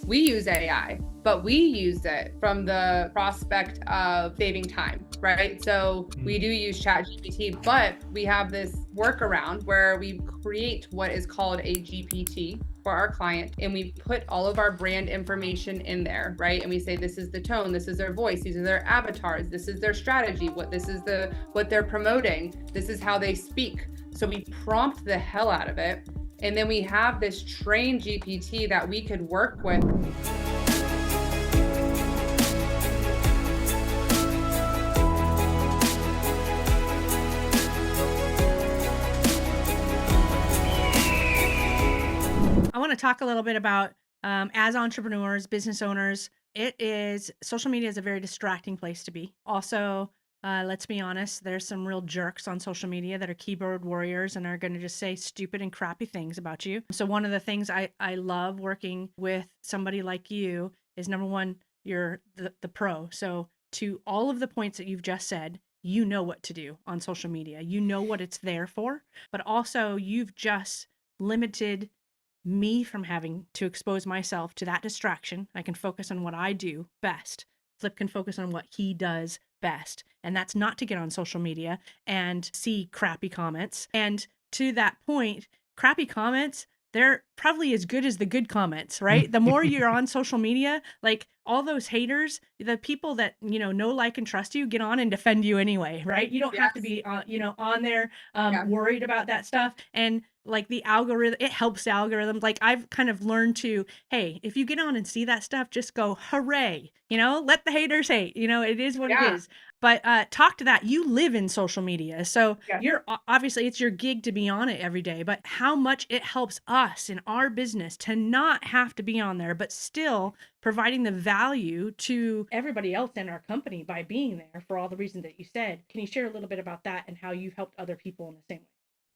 We use AI, but we use it from the prospect of saving time, right? So we do use ChatGPT, but we have this workaround where we create what is called a GPT for our client, and we put all of our brand information in there, right? And we say, this is the tone, this is their voice, these are their avatars, this is their strategy, what they're promoting, this is how they speak. So we prompt the hell out of it. And then we have this trained GPT that we could work with. I want to talk a little bit about as entrepreneurs, business owners, social media is a very distracting place to be. Also, let's be honest, there's some real jerks on social media that are keyboard warriors and are going to just say stupid and crappy things about you. So one of the things I love working with somebody like you is, number one, you're the pro. So to all of the points that you've just said, you know what to do on social media. You know what it's there for, but also you've just limited me from having to expose myself to that distraction. I can focus on what I do best. Flip can focus on what he does best. And that's not to get on social media and see crappy comments. And to that point, crappy comments, they're probably as good as the good comments, right? The more you're on social media, like all those haters, the people that, know, like, and trust you, get on and defend you anyway, right? You don't have to be, on there worried about that stuff. And like the algorithm, it helps the algorithm. Like I've kind of learned to, hey, if you get on and see that stuff, just go, hooray, let the haters hate, it is what it is. But talk to that. You live in social media. So you're obviously, it's your gig to be on it every day, but how much it helps us in our business to not have to be on there, but still providing the value to everybody else in our company by being there for all the reasons that you said. Can you share a little bit about that and how you've helped other people in the same way?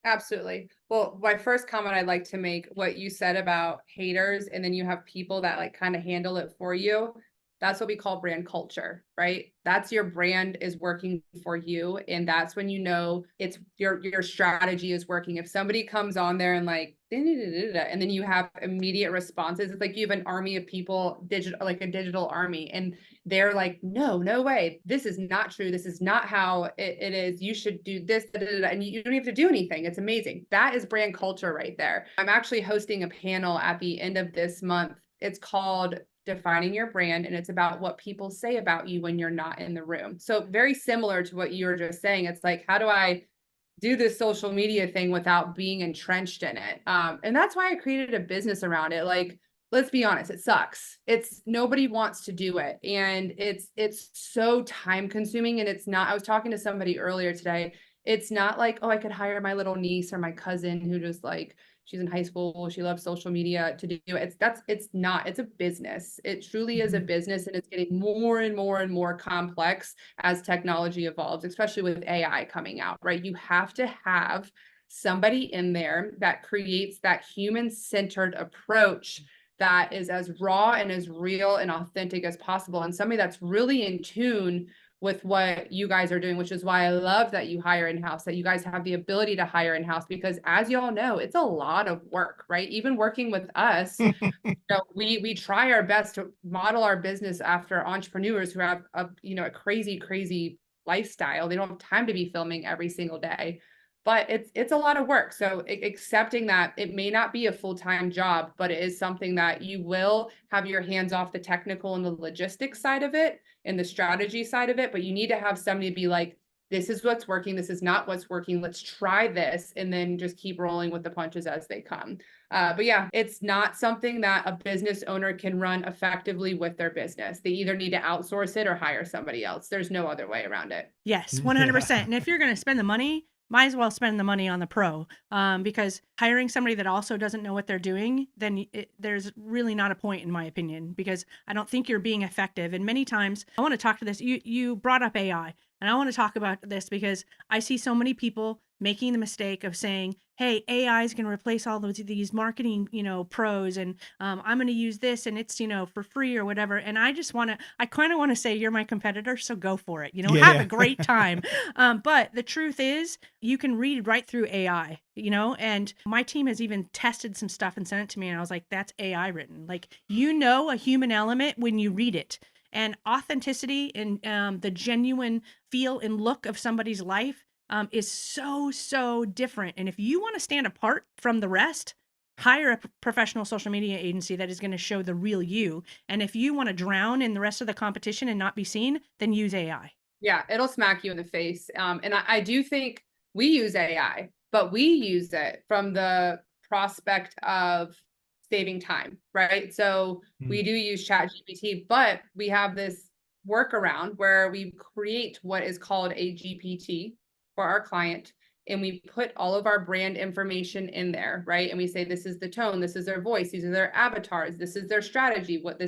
Absolutely. Well, my first comment I'd like to make, what you said about haters, and then you have people that like kind of handle it for you. That's what we call brand culture, right? That's your brand is working for you. And that's when you know it's your strategy is working. If somebody comes on there and like, and then you have immediate responses, it's like you have an army of people, like a digital army. And they're like, no way. This is not true. This is not how it is. You should do this. And you don't have to do anything. It's amazing. That is brand culture right there. I'm actually hosting a panel at the end of this month. It's called Defining Your Brand, and it's about what people say about you when you're not in the room. So very similar to what you were just saying. It's like, how do I do this social media thing without being entrenched in it? And that's why I created a business around it. Like, let's be honest, it sucks. It's nobody wants to do it. And it's so time consuming. And it's not, I was talking to somebody earlier today. It's not like, oh, I could hire my little niece or my cousin who just like, she's in high school, she loves social media to do it. It's not, it's a business. It truly is a business, and it's getting more and more and more complex as technology evolves, especially with AI coming out, right? You have to have somebody in there that creates that human-centered approach that is as raw and as real and authentic as possible, and somebody that's really in tune with what you guys are doing, which is why I love that you hire in-house, that you guys have the ability to hire in-house, because as y'all know, it's a lot of work, right? Even working with us, we try our best to model our business after entrepreneurs who have a crazy lifestyle. They don't have time to be filming every single day, but it's a lot of work. So accepting that it may not be a full-time job, but it is something that you will have your hands off the technical and the logistics side of it and the strategy side of it, but you need to have somebody be like, this is what's working, this is not what's working, let's try this, and then just keep rolling with the punches as they come. But yeah, it's not something that a business owner can run effectively with their business. They either need to outsource it or hire somebody else. There's no other way around it. Yes, 100%. And if you're going to spend the money, might as well spend the money on the pro, because hiring somebody that also doesn't know what they're doing, then there's really not a point, in my opinion, because I don't think you're being effective. And many times, I want to talk to this. You brought up AI, and I want to talk about this because I see so many people making the mistake of saying, hey, AI is going to replace all these marketing, pros, and I'm going to use this and it's, for free or whatever. And I kind of want to say, you're my competitor, so go for it, have a great time. But the truth is, you can read right through AI, and my team has even tested some stuff and sent it to me. And I was like, that's AI written. Like, a human element when you read it. And authenticity and the genuine feel and look of somebody's life is so, so different. And if you want to stand apart from the rest, hire a professional social media agency that is going to show the real you. And if you want to drown in the rest of the competition and not be seen, then use AI. Yeah, it'll smack you in the face. And I do think we use AI, but we use it from the prospect of saving time, right? So we do use ChatGPT, but we have this workaround where we create what is called a GPT for our client, and we put all of our brand information in there, right? And we say, this is the tone, this is their voice, these are their avatars, this is their strategy, what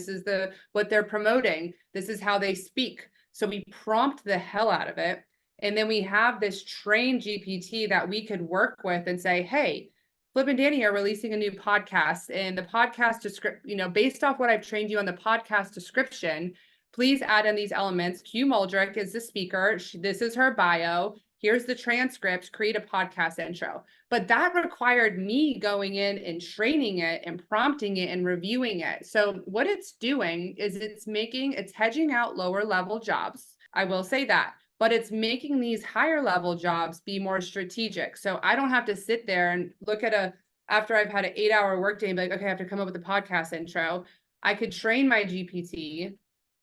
they're promoting, this is how they speak. So we prompt the hell out of it. And then we have this trained GPT that we could work with and say, hey, Flip and Danny are releasing a new podcast, and the podcast description, based off what I've trained you on the podcast description, please add in these elements. Q Moldrik is the speaker. This is her bio. Here's the transcript, create a podcast intro. But that required me going in and training it and prompting it and reviewing it. So what it's doing is it's hedging out lower level jobs. I will say that, but it's making these higher level jobs be more strategic. So I don't have to sit there and look at after I've had an 8-hour workday and be like, okay, I have to come up with a podcast intro. I could train my GPT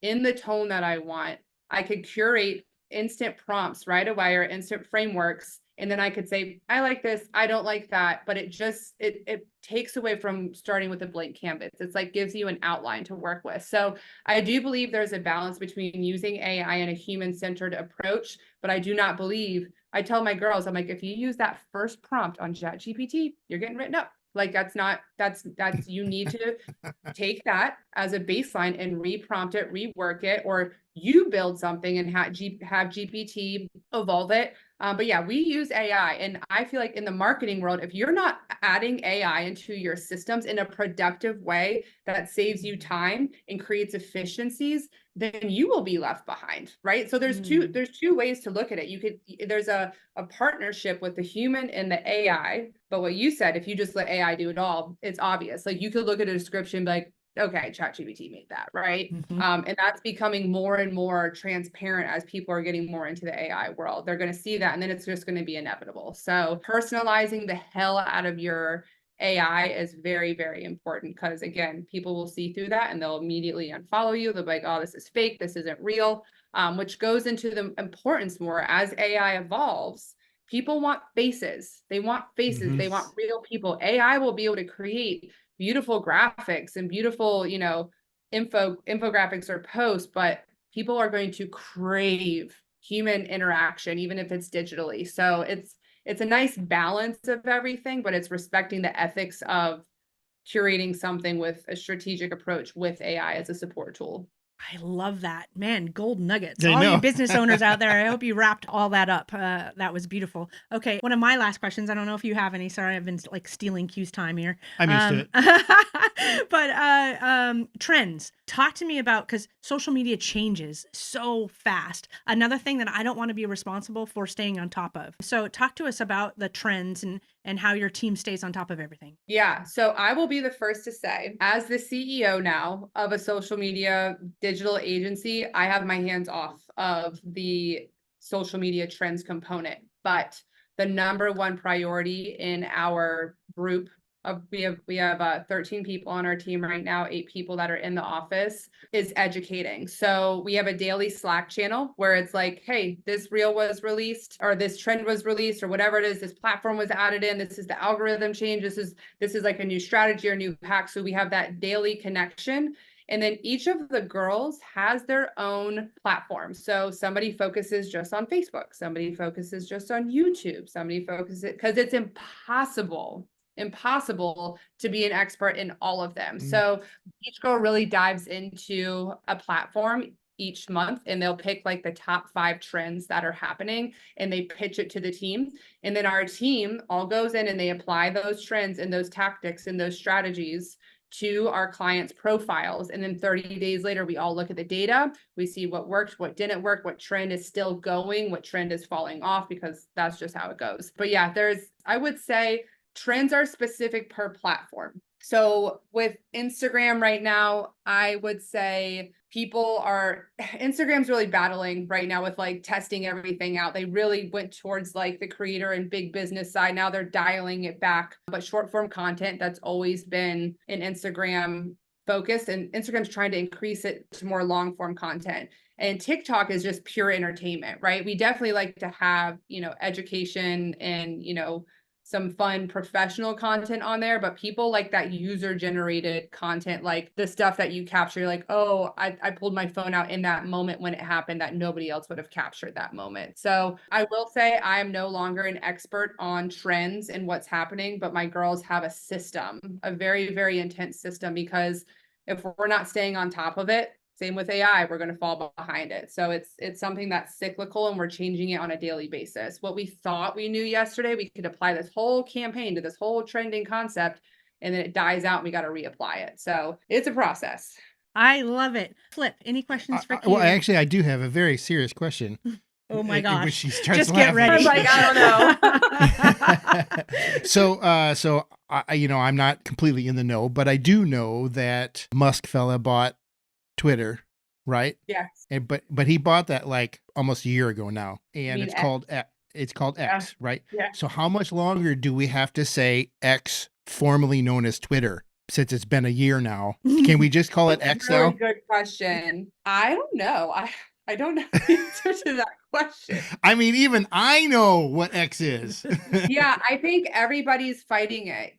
in the tone that I want. I could curate instant prompts right away or instant frameworks. And then I could say, I like this, I don't like that. But it takes away from starting with a blank canvas. It's like gives you an outline to work with. So I do believe there's a balance between using AI and a human-centered approach, but I do not believe, I tell my girls, I'm like, if you use that first prompt on ChatGPT, you're getting written up. Like that's you need to take that as a baseline and reprompt it, rework it, or you build something and have GPT evolve it. But yeah, we use AI. And I feel like in the marketing world, if you're not adding AI into your systems in a productive way that saves you time and creates efficiencies, then you will be left behind, right? So there's two ways to look at it. There's a partnership with the human and the AI. But what you said, if you just let AI do it all, it's obvious. Like you could look at a description, be like, okay, ChatGPT made that, right? And that's becoming more and more transparent as people are getting more into the AI world. They're going to see that, and then it's just going to be inevitable. So personalizing the hell out of your AI is very, very important because, again, people will see through that and they'll immediately unfollow you. They'll be like, oh, this is fake. This isn't real, which goes into the importance more as AI evolves. People want faces. They want faces. They want real people. AI will be able to create beautiful graphics and beautiful, infographics or posts, but people are going to crave human interaction, even if it's digitally. So it's a nice balance of everything, but it's respecting the ethics of curating something with a strategic approach with AI as a support tool. I love that. Man, gold nuggets. All you business owners out there, I hope you wrapped all that up. That was beautiful. Okay, one of my last questions, I don't know if you have any. Sorry, I've been like stealing Q's time here. I'm used to it. But trends. Talk to me about, because social media changes so fast. Another thing that I don't want to be responsible for staying on top of. So talk to us about the trends and how your team stays on top of everything. Yeah. So I will be the first to say, as the CEO now of a social media digital agency, I have my hands off of the social media trends component. But the number one priority in our group of we have 13 people on our team right now, 8 people that are in the office, is educating. So we have a daily Slack channel where it's like, hey, this reel was released, or this trend was released, or whatever it is, this platform was added in, this is the algorithm change, this is like a new strategy or new hack. So we have that daily connection. And then each of the girls has their own platform. So somebody focuses just on Facebook, somebody focuses just on YouTube, somebody focuses, because it's impossible to be an expert in all of them. So each girl really dives into a platform. each month, and they'll pick like the top 5 trends that are happening and they pitch it to the team. And then our team all goes in and they apply those trends and those tactics and those strategies to our clients' profiles. And then 30 days later, we all look at the data. We see what worked, what didn't work, what trend is still going, what trend is falling off, because that's just how it goes. But yeah, I would say trends are specific per platform. So with Instagram right now, I would say Instagram's really battling right now with like testing everything out. They really went towards like the creator and big business side. Now they're dialing it back, but short form content, that's always been an Instagram focus, and Instagram's trying to increase it to more long form content. And TikTok is just pure entertainment, right? We definitely like to have, education and, some fun professional content on there, but people like that user generated content, like the stuff that you capture. You're like, oh, I pulled my phone out in that moment when it happened that nobody else would have captured that moment. So I will say I am no longer an expert on trends and what's happening, but my girls have a system, a very, very intense system, because if we're not staying on top of it, same with AI, we're going to fall behind it. So it's something that's cyclical, and we're changing it on a daily basis. What we thought we knew yesterday, we could apply this whole campaign to this whole trending concept, and then it dies out and we got to reapply it. So it's a process. I love it. Flip, any questions for Q? Well, actually, I do have a very serious question. Oh my When gosh. she starts Just get laughing. ready. I'm like, I don't know. So I'm not completely in the know, but I do know that Musk fella bought Twitter, right? Yes. But he bought that like almost a year ago now, and mean it's X? called X, right? Yeah. So how much longer do we have to say X, formerly known as Twitter, since it's been a year now? Can we just call it X Really now? good question. I don't know. I don't know the answer to that question. I mean, even I know what X is. Yeah, I think everybody's fighting it.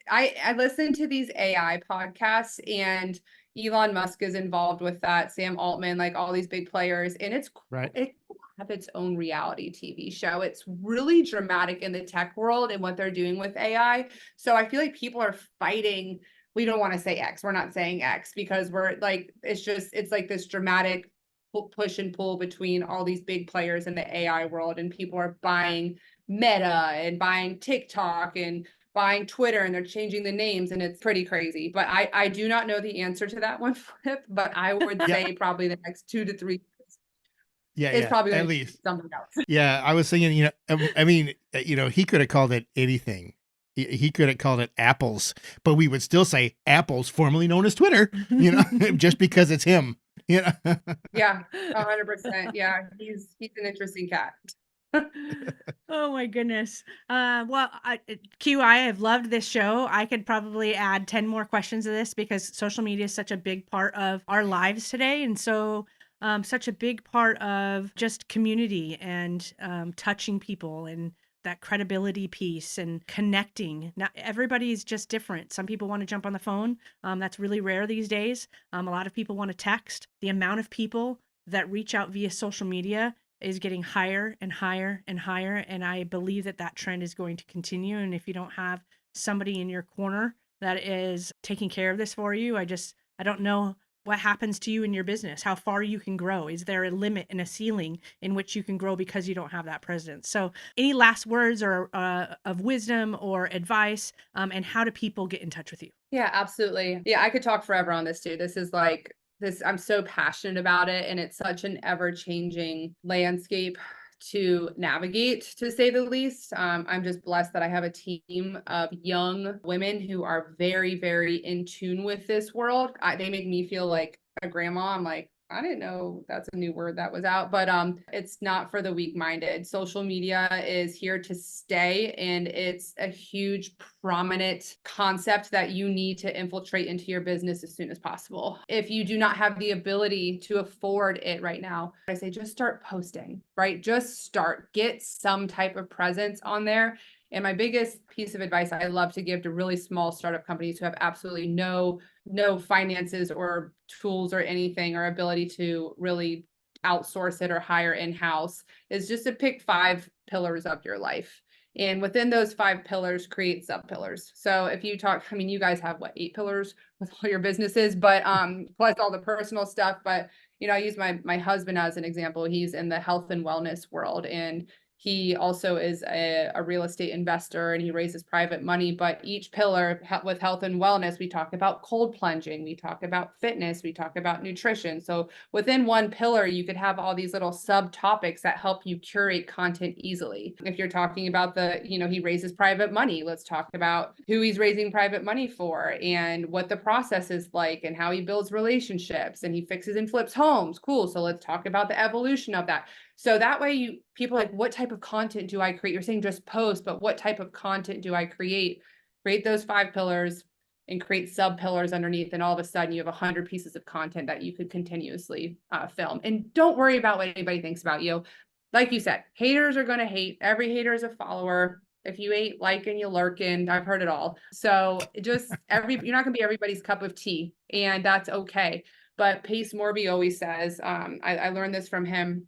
I listen to these AI podcasts, and Elon Musk is involved with that, Sam Altman, like all these big players, and Right. it will have its own reality TV show. It's really dramatic in the tech world and what they're doing with AI. So I feel like people are fighting. We don't want to say X. We're not saying X because we're like, it's like this dramatic push and pull between all these big players in the AI world, and people are buying Meta and buying TikTok and buying Twitter, and they're changing the names, and it's pretty crazy. But I do not know the answer to that one, Flip, but I would say probably the next 2 to 3 years it's probably at going to be least. something else. Yeah, I was thinking, I mean, he could have called it anything. He could have called it Apples, but we would still say Apples, formerly known as Twitter, just because it's him. Yeah, 100%. Yeah, he's an interesting cat. Oh my goodness. Well, Q, I have loved this show. I could probably add 10 more questions to this because social media is such a big part of our lives today. And so such a big part of just community and touching people and that credibility piece and connecting. Now, everybody's just different. Some people want to jump on the phone. That's really rare these days. A lot of people want to text. The amount of people that reach out via social media is getting higher and higher and higher. And I believe that trend is going to continue. And if you don't have somebody in your corner that is taking care of this for you, I don't know what happens to you in your business, how far you can grow. Is there a limit and a ceiling in which you can grow because you don't have that presence? So any last words or of wisdom or advice, and how do people get in touch with you? Yeah, absolutely. Yeah, I could talk forever on this too. This is like I'm so passionate about it, and it's such an ever-changing landscape to navigate, to say the least. I'm just blessed that I have a team of young women who are very, very in tune with this world. They make me feel like a grandma. I'm like, I didn't know that's a new word that was out, but it's not for the weak-minded. Social media is here to stay, and it's a huge, prominent concept that you need to infiltrate into your business as soon as possible. If you do not have the ability to afford it right now, I say just start posting, right? Just start, get some type of presence on there. And my biggest piece of advice I love to give to really small startup companies who have absolutely no finances or tools or anything or ability to really outsource it or hire in-house is just to pick 5 pillars of your life. And within those 5 pillars, create sub pillars. So if you talk, I mean, you guys have what, 8 pillars with all your businesses, but plus all the personal stuff. But I use my husband as an example. He's in the health and wellness world, and he also is a real estate investor, and he raises private money. But each pillar with health and wellness, we talk about cold plunging, we talk about fitness, we talk about nutrition. So within one pillar, you could have all these little subtopics that help you curate content easily. If you're talking about he raises private money, let's talk about who he's raising private money for and what the process is like and how he builds relationships, and he fixes and flips homes. Cool. So let's talk about the evolution of that. So that way people are like, what type of content do I create? You're saying just post, but what type of content do I create? Create those 5 pillars and create sub pillars underneath. And all of a sudden you have 100 pieces of content that you could continuously film. And don't worry about what anybody thinks about you. Like you said, haters are going to hate. Every hater is a follower. If you ain't liking, you lurking. I've heard it all. So you're not going to be everybody's cup of tea, and that's okay. But Pace Morby always says, I learned this from him.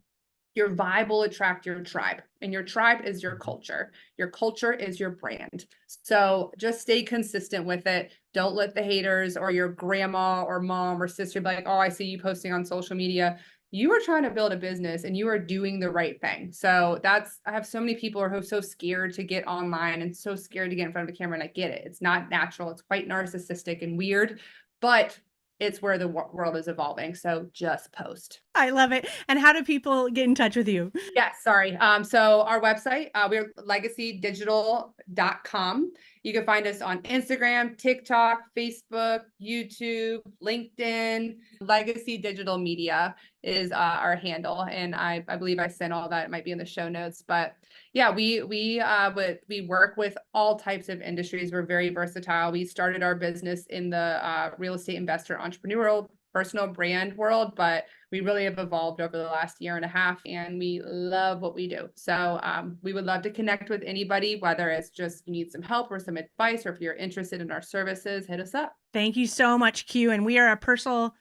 Your vibe will attract your tribe, and your tribe is your culture. Your culture is your brand. So just stay consistent with it. Don't let the haters or your grandma or mom or sister be like, oh, I see you posting on social media. You are trying to build a business and you are doing the right thing. So I have so many people who are so scared to get online and so scared to get in front of the camera, and I get it. It's not natural. It's quite narcissistic and weird, but it's where the world is evolving. So just post. I love it. And how do people get in touch with you? Yes, sorry. So our website, we're legacydigital.com. You can find us on Instagram, TikTok, Facebook, YouTube, LinkedIn. Legacy Digital Media is our handle, and I believe I sent all that. It might be in the show notes, but yeah, we work with all types of industries. We're very versatile. We started our business in the real estate investor entrepreneurial personal brand world, but we really have evolved over the last year and a half, and we love what we do. So we would love to connect with anybody, whether it's just you need some help or some advice, or if you're interested in our services, hit us up. Thank you so much, Q. And we are a personal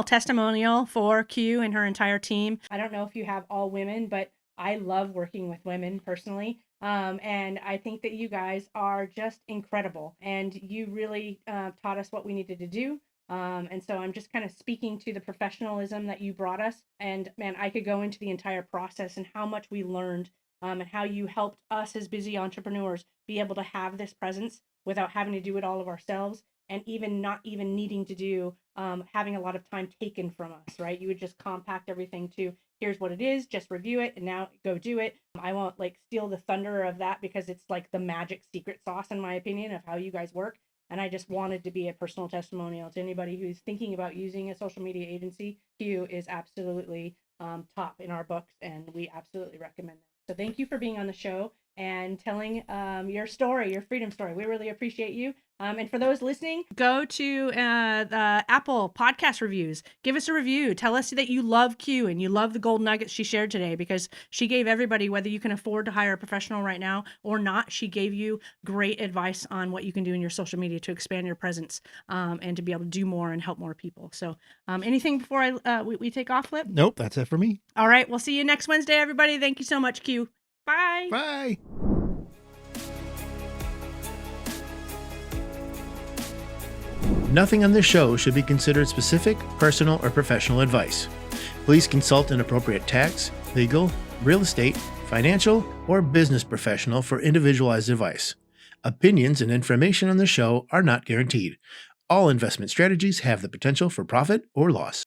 testimonial for Q and her entire team. I don't know if you have all women, but I love working with women personally. And I think that you guys are just incredible, and you really taught us what we needed to do. And so I'm just kind of speaking to the professionalism that you brought us. And man, I could go into the entire process and how much we learned, and how you helped us as busy entrepreneurs be able to have this presence without having to do it all of ourselves, and even not even needing to do having a lot of time taken from us, right? You would just compact everything to here's what it is, just review it, and now go do it. I won't like steal the thunder of that, because it's like the magic secret sauce, in my opinion, of how you guys work. And I just wanted to be a personal testimonial to anybody who's thinking about using a social media agency. Q is absolutely top in our books, and we absolutely recommend them. So thank you for being on the show and telling your story, your freedom story. We really appreciate you. And for those listening, go to the Apple podcast reviews. Give us a review. Tell us that you love Q and you love the gold nuggets she shared today, because she gave everybody, whether you can afford to hire a professional right now or not, she gave you great advice on what you can do in your social media to expand your presence, and to be able to do more and help more people. So anything before we take off, Flip? Nope, that's it for me. All right. We'll see you next Wednesday, everybody. Thank you so much, Q. Bye. Bye. Nothing on this show should be considered specific, personal, or professional advice. Please consult an appropriate tax, legal, real estate, financial, or business professional for individualized advice. Opinions and information on the show are not guaranteed. All investment strategies have the potential for profit or loss.